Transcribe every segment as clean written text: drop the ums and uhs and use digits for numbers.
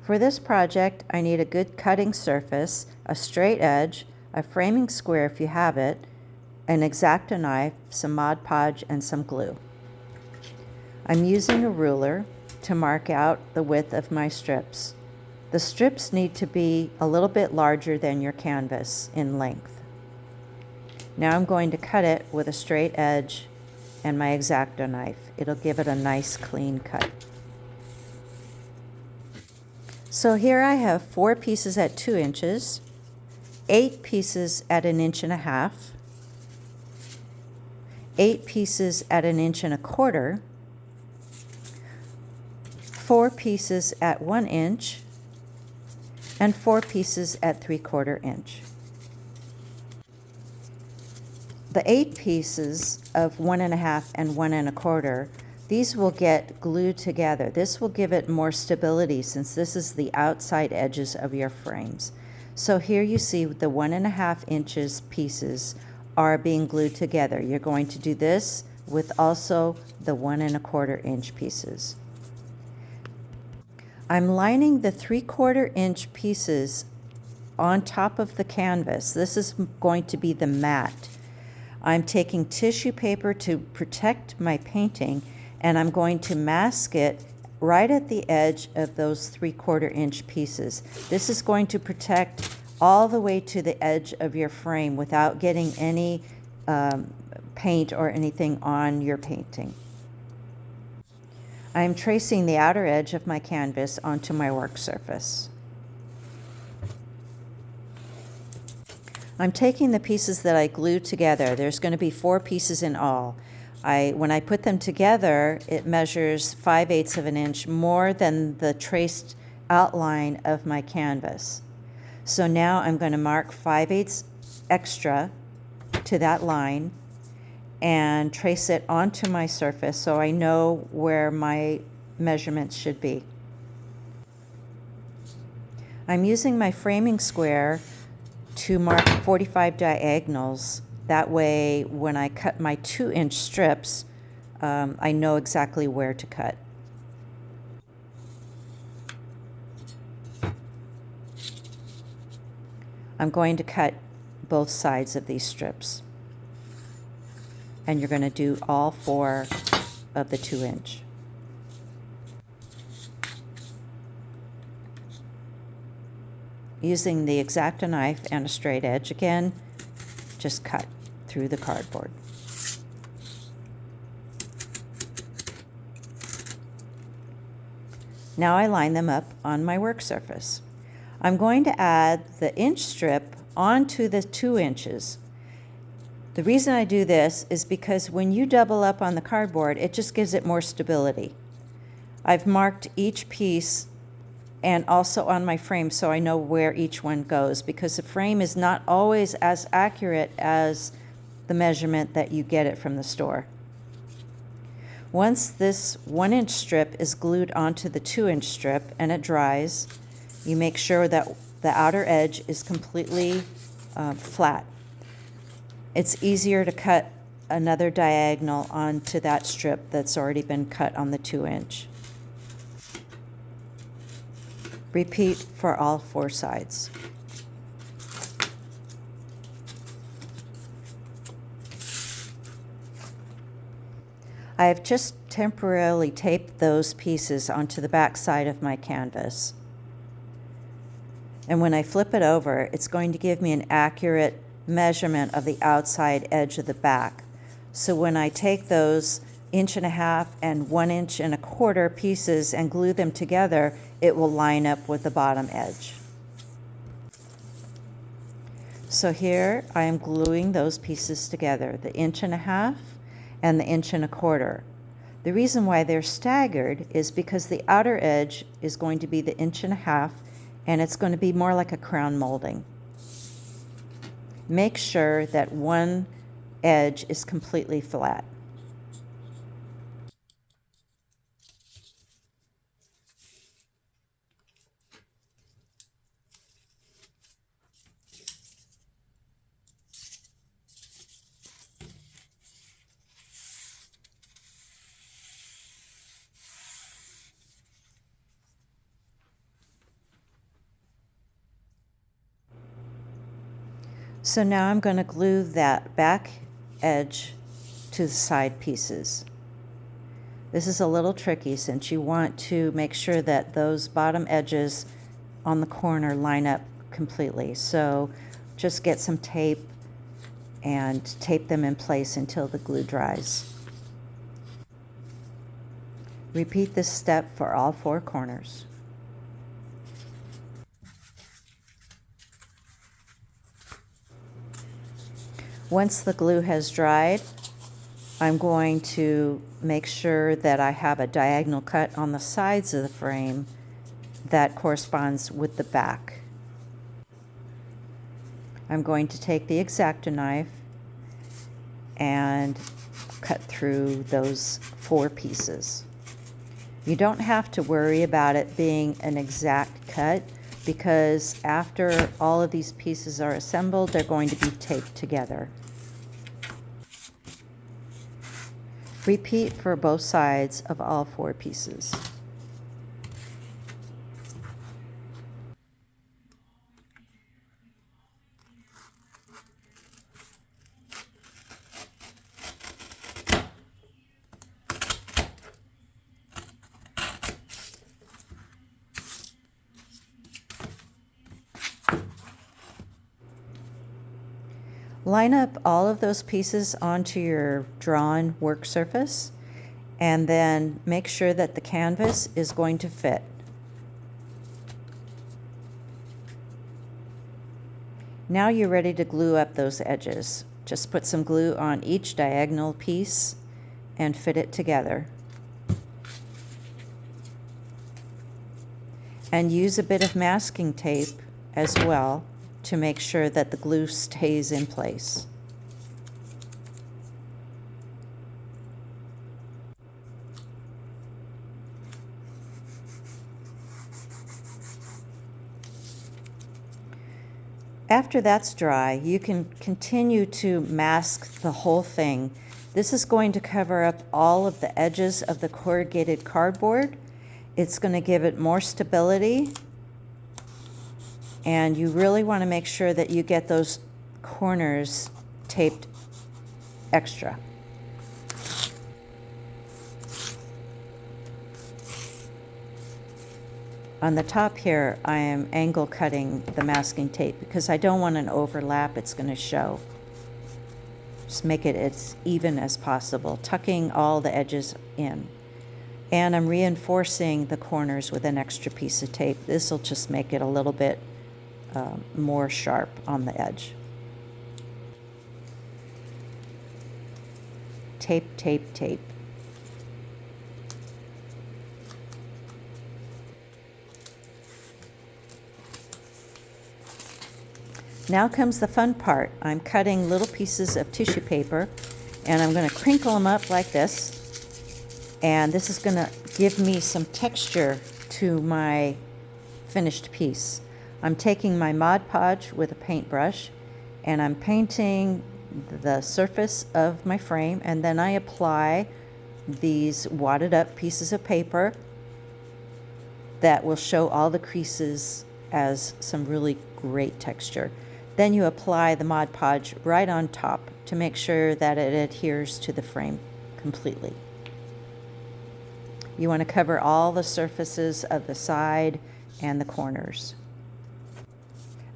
For this project, I need a good cutting surface, a straight edge, a framing square if you have it, an X-Acto knife, some Mod Podge, and some glue. I'm using a ruler to mark out the width of my strips. The strips need to be a little bit larger than your canvas in length. Now I'm going to cut it with a straight edge and my X-Acto knife. It'll give it a nice clean cut. So here I have 4 pieces at 2 inches, 8 pieces at 1.5 inches, 8 pieces at 1.25 inches, 4 pieces at 1 inch, and 4 pieces at 3/4 inch. The 8 pieces of 1.5 and 1.25, these will get glued together. This will give it more stability since this is the outside edges of your frames. So here you see the 1.5 inches pieces are being glued together. You're going to do this with also the 1.25 inch pieces. I'm lining the 3/4 inch pieces on top of the canvas. This is going to be the mat. I'm taking tissue paper to protect my painting, and I'm going to mask it right at the edge of those 3/4 inch pieces. This is going to protect all the way to the edge of your frame without getting any paint or anything on your painting. I'm tracing the outer edge of my canvas onto my work surface. I'm taking the pieces that I glued together. There's going to be 4 pieces in all. When I put them together, it measures 5/8 of an inch more than the traced outline of my canvas. So now I'm going to mark 5/8 extra to that line and trace it onto my surface so I know where my measurements should be. I'm using my framing square to mark 45 diagonals. That way, when I cut my 2-inch strips, I know exactly where to cut. I'm going to cut both sides of these strips. And you're going to do all 4 of the 2-inch. Using the X-Acto knife and a straight edge again, just cut through the cardboard. Now I line them up on my work surface. I'm going to add the inch strip onto the 2 inches. The reason I do this is because when you double up on the cardboard, it just gives it more stability. I've marked each piece and also on my frame so I know where each one goes, because the frame is not always as accurate as the measurement that you get it from the store. Once this 1-inch strip is glued onto the 2-inch strip and it dries, you make sure that the outer edge is completely flat. It's easier to cut another diagonal onto that strip that's already been cut on the 2-inch. Repeat for all 4 sides. I have just temporarily taped those pieces onto the back side of my canvas. And when I flip it over, it's going to give me an accurate measurement of the outside edge of the back. So when I take those 1.5 inch and 1.25 inch pieces and glue them together, it will line up with the bottom edge. So here I am gluing those pieces together, the 1.5 inch and the 1.25 inch. The reason why they're staggered is because the outer edge is going to be the 1.5 inch and it's going to be more like a crown molding. Make sure that one edge is completely flat. So now I'm going to glue that back edge to the side pieces. This is a little tricky since you want to make sure that those bottom edges on the corner line up completely. So just get some tape and tape them in place until the glue dries. Repeat this step for all 4 corners. Once the glue has dried, I'm going to make sure that I have a diagonal cut on the sides of the frame that corresponds with the back. I'm going to take the X-Acto knife and cut through those 4 pieces. You don't have to worry about it being an exact cut because after all of these pieces are assembled, they're going to be taped together. Repeat for both sides of all 4 pieces. Line up all of those pieces onto your drawn work surface and then make sure that the canvas is going to fit. Now you're ready to glue up those edges. Just put some glue on each diagonal piece and fit it together. And use a bit of masking tape as well to make sure that the glue stays in place. After that's dry, you can continue to mask the whole thing. This is going to cover up all of the edges of the corrugated cardboard. It's going to give it more stability. And you really want to make sure that you get those corners taped extra. On the top here, I am angle cutting the masking tape because I don't want an overlap. It's going to show. Just make it as even as possible, tucking all the edges in. And I'm reinforcing the corners with an extra piece of tape. This will just make it a little bit more sharp on the edge. Tape, tape, tape. Now comes the fun part. I'm cutting little pieces of tissue paper and I'm going to crinkle them up like this. And this is going to give me some texture to my finished piece. I'm taking my Mod Podge with a paintbrush and I'm painting the surface of my frame, and then I apply these wadded up pieces of paper that will show all the creases as some really great texture. Then you apply the Mod Podge right on top to make sure that it adheres to the frame completely. You want to cover all the surfaces of the side and the corners.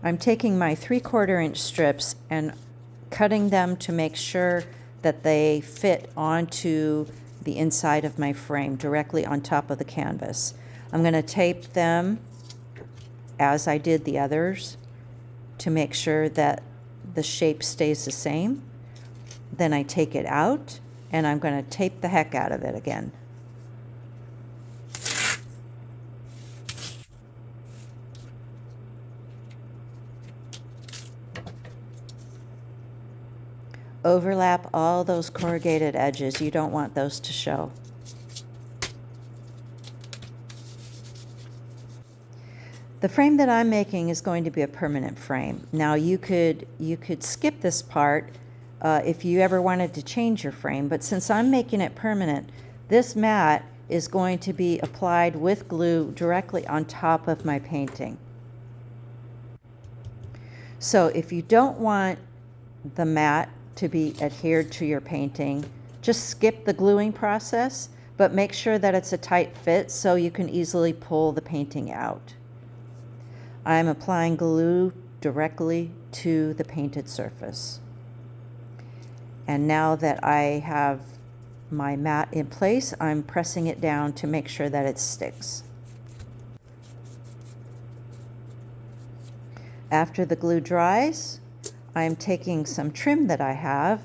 I'm taking my 3/4 inch strips and cutting them to make sure that they fit onto the inside of my frame, directly on top of the canvas. I'm going to tape them as I did the others to make sure that the shape stays the same. Then I take it out and I'm going to tape the heck out of it again. Overlap all those corrugated edges. You don't want those to show. The frame that I'm making is going to be a permanent frame. Now you could skip this part if you ever wanted to change your frame, but since I'm making it permanent, this mat is going to be applied with glue directly on top of my painting. So if you don't want the mat to be adhered to your painting, just skip the gluing process, but make sure that it's a tight fit so you can easily pull the painting out. I'm applying glue directly to the painted surface. And now that I have my mat in place, I'm pressing it down to make sure that it sticks. After the glue dries, I'm taking some trim that I have.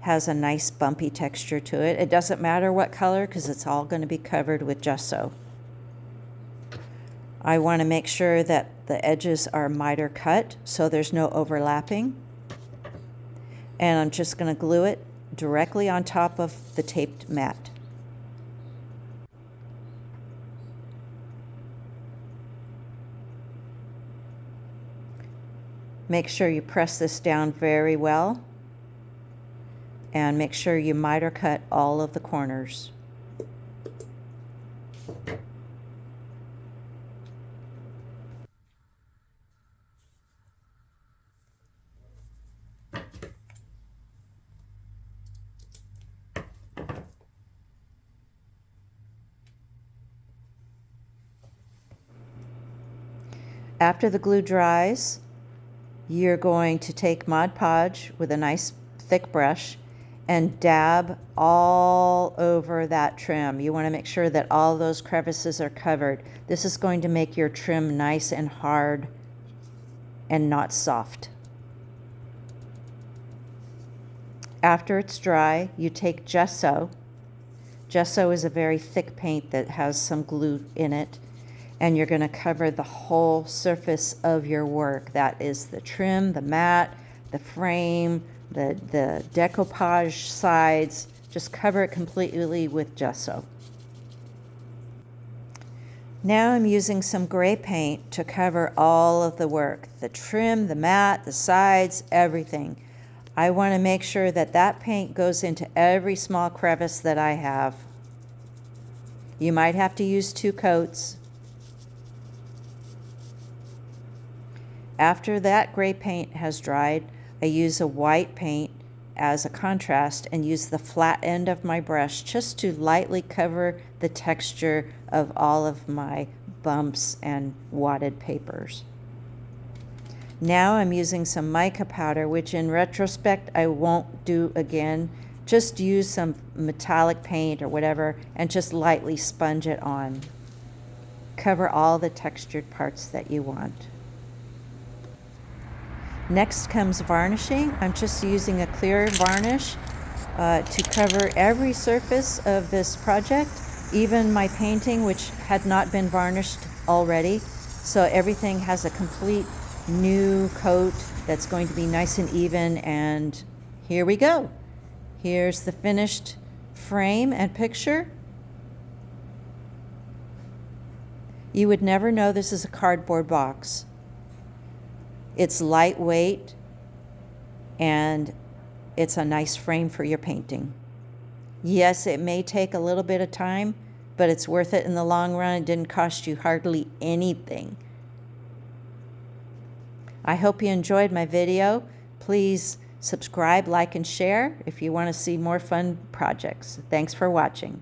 Has a nice bumpy texture to it. It doesn't matter what color because it's all going to be covered with gesso. I want to make sure that the edges are miter cut so there's no overlapping. And I'm just going to glue it directly on top of the taped mat. Make sure you press this down very well and make sure you miter cut all of the corners. After the glue dries, you're going to take Mod Podge with a nice thick brush and dab all over that trim. You want to make sure that all those crevices are covered. This is going to make your trim nice and hard and not soft. After it's dry, you take gesso. Gesso is a very thick paint that has some glue in it, and you're going to cover the whole surface of your work. That is the trim, the mat, the frame, the decoupage sides. Just cover it completely with gesso. Now I'm using some gray paint to cover all of the work, the trim, the mat, the sides, everything. I want to make sure that that paint goes into every small crevice that I have. You might have to use 2 coats. After that gray paint has dried, I use a white paint as a contrast and use the flat end of my brush just to lightly cover the texture of all of my bumps and wadded papers. Now I'm using some mica powder, which in retrospect I won't do again. Just use some metallic paint or whatever and just lightly sponge it on. Cover all the textured parts that you want. Next comes varnishing. I'm just using a clear varnish to cover every surface of this project, even my painting, which had not been varnished already. So everything has a complete new coat that's going to be nice and even, and here we go. Here's the finished frame and picture. You would never know this is a cardboard box. It's lightweight and it's a nice frame for your painting. Yes, it may take a little bit of time, but it's worth it in the long run. It didn't cost you hardly anything. I hope you enjoyed my video. Please subscribe, like, and share if you want to see more fun projects. Thanks for watching.